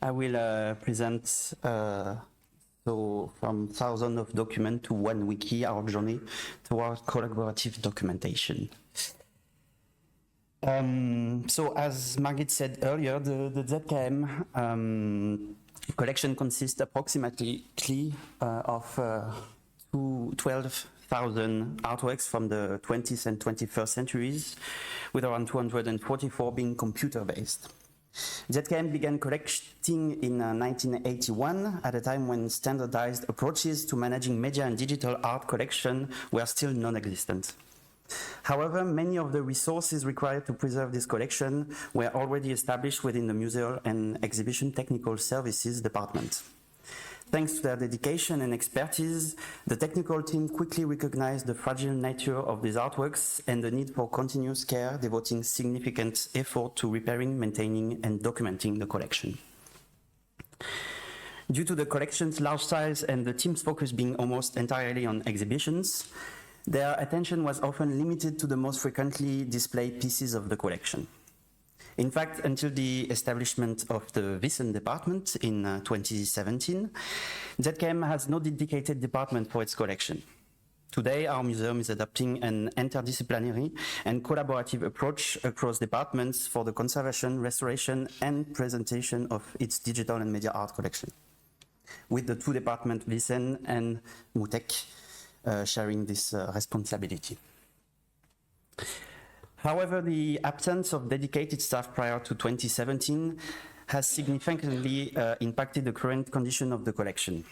I will present so from thousands of documents to one wiki, our journey towards collaborative documentation. So as Margit said earlier, the ZKM collection consists approximately of 12,000 artworks from the 20th and 21st centuries, with around 244 being computer-based. ZKM began collecting in 1981, at a time when standardized approaches to managing media and digital art collection were still non-existent. However, many of the resources required to preserve this collection were already established within the Museum and Exhibition Technical Services department. Thanks to their dedication and expertise, the technical team quickly recognized the fragile nature of these artworks and the need for continuous care, devoting significant effort to repairing, maintaining, and documenting the collection. Due to the collection's large size and the team's focus being almost entirely on exhibitions, their attention was often limited to the most frequently displayed pieces of the collection. In fact, until the establishment of the Wissen department in 2017, ZKM has no dedicated department for its collection. Today, our museum is adopting an interdisciplinary and collaborative approach across departments for the conservation, restoration, and presentation of its digital and media art collection, with the two departments, Wissen and MUTEC, sharing this responsibility. However, the absence of dedicated staff prior to 2017 has significantly impacted the current condition of the collection.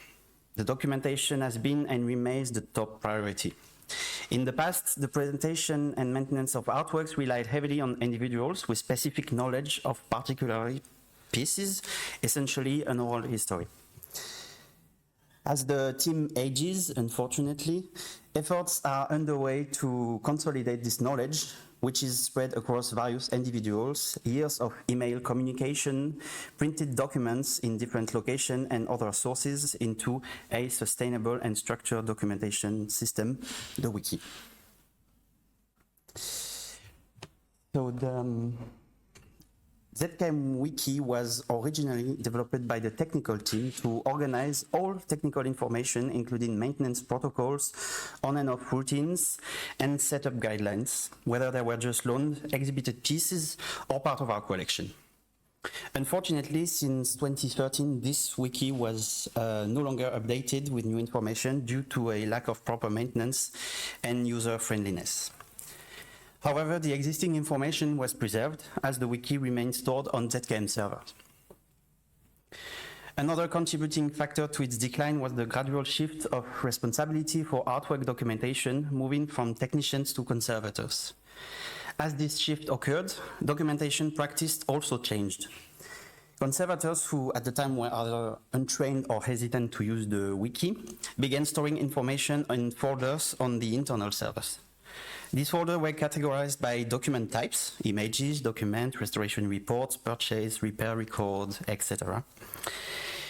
The documentation has been and remains the top priority. In the past, the presentation and maintenance of artworks relied heavily on individuals with specific knowledge of particular pieces, essentially an oral history. As the team ages, unfortunately, efforts are underway to consolidate this knowledge, which is spread across various individuals, years of email communication, printed documents in different locations and other sources into a sustainable and structured documentation system, the wiki. So the ZKM Wiki was originally developed by the technical team to organize all technical information, including maintenance protocols, on and off routines, and setup guidelines, whether they were just loaned, exhibited pieces, or part of our collection. Unfortunately, since 2013, this wiki was no longer updated with new information due to a lack of proper maintenance and user-friendliness. However, the existing information was preserved, as the wiki remains stored on ZKM servers. Another contributing factor to its decline was the gradual shift of responsibility for artwork documentation, moving from technicians to conservators. As this shift occurred, documentation practice also changed. Conservators, who at the time were either untrained or hesitant to use the wiki, began storing information in folders on the internal servers. These folders were categorized by document types: images, document, restoration reports, purchase, repair record, etc.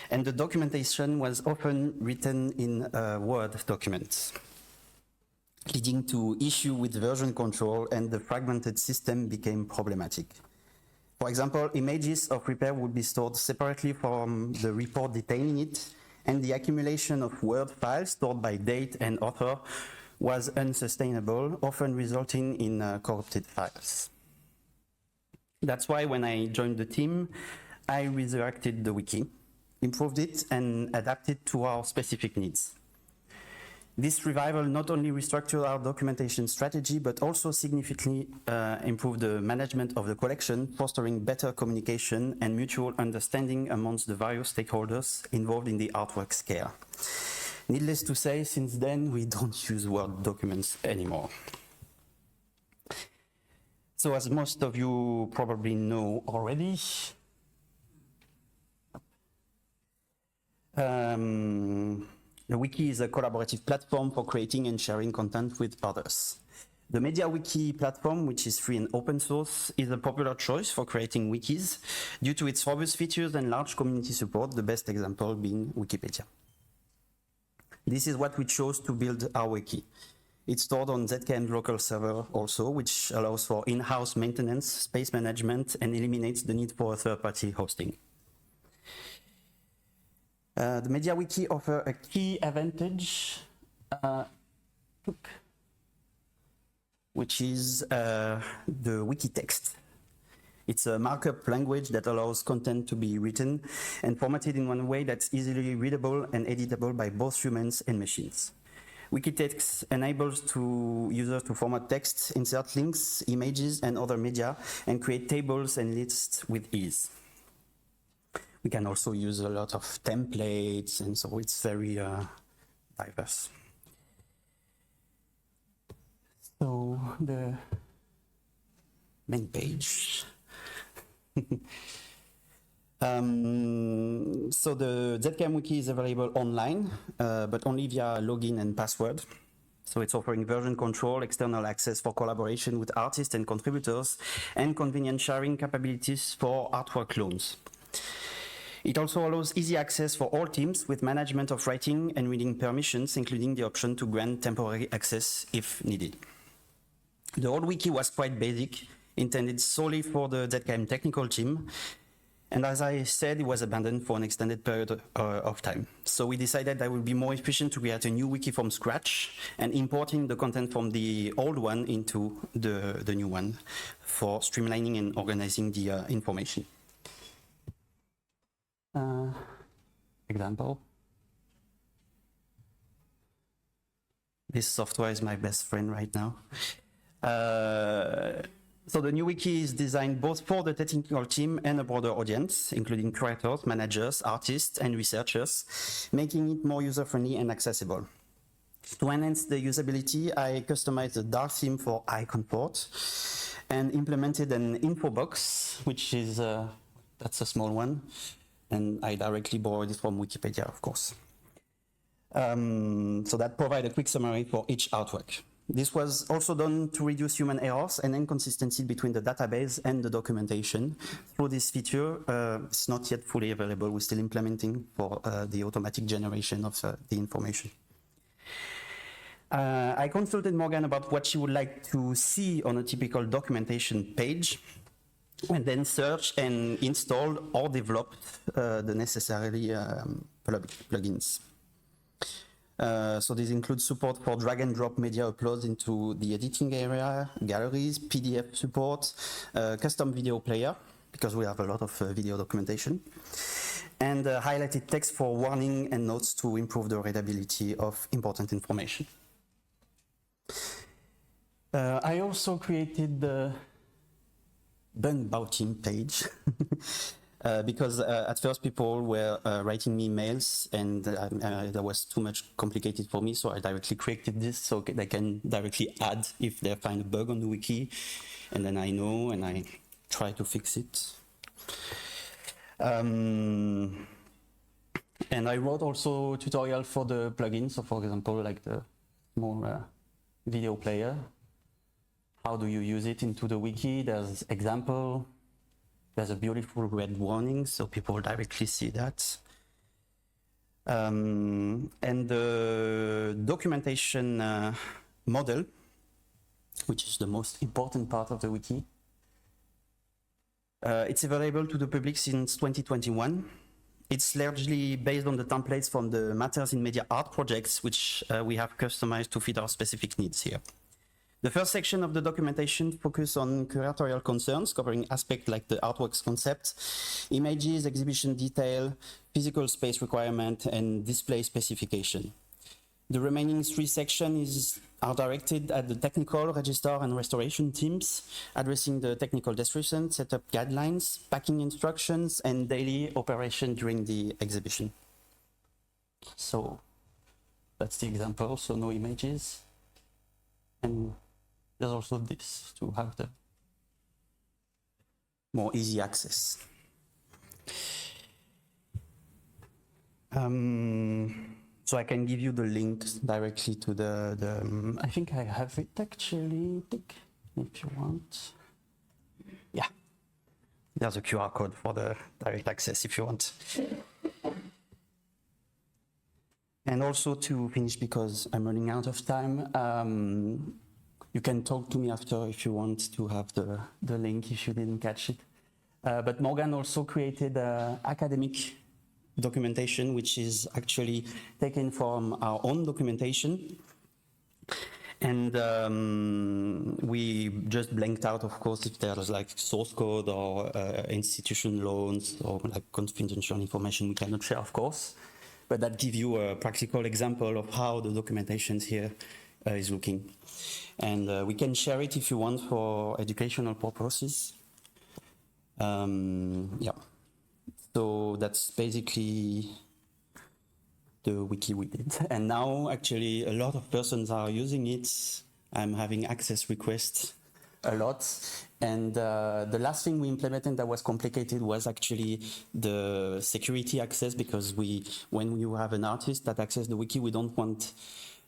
And the documentation was often written in Word documents, leading to issue with version control, and the fragmented system became problematic. For example, images of repair would be stored separately from the report detailing it, and the accumulation of Word files stored by date and author was unsustainable, often resulting in corrupted files. That's why when I joined the team, I resurrected the wiki, improved it, and adapted to our specific needs. This revival not only restructured our documentation strategy, but also significantly improved the management of the collection, fostering better communication and mutual understanding amongst the various stakeholders involved in the artwork's care. Needless to say, since then, we don't use Word documents anymore. So as most of you probably know already, the wiki is a collaborative platform for creating and sharing content with others. The MediaWiki platform, which is free and open source, is a popular choice for creating wikis due to its robust features and large community support, the best example being Wikipedia. This is what we chose to build our wiki. It's stored on ZKM local server also, which allows for in-house maintenance, space management, and eliminates the need for a third-party hosting. The MediaWiki offers a key advantage, which is the wiki text. It's a markup language that allows content to be written and formatted in one way that's easily readable and editable by both humans and machines. Wikitext enables users to format text, insert links, images, and other media, and create tables and lists with ease. We can also use a lot of templates, and so it's very diverse. So the main page. So the ZKM Wiki is available online, but only via login and password. So it's offering version control, external access for collaboration with artists and contributors, and convenient sharing capabilities for artwork clones. It also allows easy access for all teams with management of writing and reading permissions, including the option to grant temporary access if needed. The old wiki was quite basic, intended solely for the ZKM technical team. And as I said, it was abandoned for an extended period of time. So we decided that it would be more efficient to create a new wiki from scratch and importing the content from the old one into the new one for streamlining and organizing the information. Example. This software is my best friend right now. So the new wiki is designed both for the technical team and a broader audience, including creators, managers, artists, and researchers, making it more user-friendly and accessible. To enhance the usability, I customized the dark theme for eye comfort and implemented an info box, which is, that's a small one, and I directly borrowed it from Wikipedia, of course. So that provides a quick summary for each artwork. This was also done to reduce human errors and inconsistency between the database and the documentation. Through this feature, it's not yet fully available. We're still implementing for the automatic generation of the information. I consulted Morgan about what she would like to see on a typical documentation page, and then searched and installed or developed the necessary plugins. So this includes support for drag and drop media uploads into the editing area, galleries, PDF support, custom video player, because we have a lot of video documentation, and highlighted text for warning and notes to improve the readability of important information. I also created the Bung Bao Team page. Because at first people were writing me mails and that was too much complicated for me, so I directly created this so they can directly add if they find a bug on the wiki, and then I know and I try to fix it. And I wrote also tutorial for the plugins, so for example like the small video player. How do you use it into the wiki? There's example. There's a beautiful red warning, so people directly see that. And the documentation model, which is the most important part of the wiki, it's available to the public since 2021. It's largely based on the templates from the Matters in Media art projects, which we have customized to fit our specific needs here. The first section of the documentation focuses on curatorial concerns, covering aspects like the artwork's concept, images, exhibition detail, physical space requirement, and display specification. The remaining 3 sections are directed at the technical, register, and restoration teams, addressing the technical description, setup guidelines, packing instructions, and daily operation during the exhibition. So that's the example, so no images. And there's also this to have the more easy access. So I can give you the link directly to the I think I have it actually, if you want. Yeah, there's a QR code for the direct access if you want. And also to finish, because I'm running out of time, you can talk to me after if you want to have the link if you didn't catch it. But Morgan also created an academic documentation, which is actually taken from our own documentation. And we just blanked out, of course, if there's like source code or institution loans or like confidential information we cannot share, of course. But that gives you a practical example of how the documentation here is looking. And we can share it if you want for educational purposes. Yeah. So that's basically the wiki we did. And now actually a lot of persons are using it. I'm having access requests a lot. And the last thing we implemented that was complicated was actually the security access, because when you have an artist that accesses the wiki, we don't want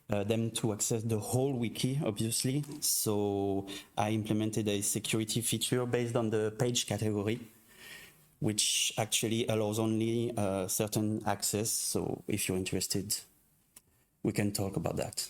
them to access the whole wiki, obviously. So I implemented a security feature based on the page category, which actually allows only certain access. So if you're interested, we can talk about that.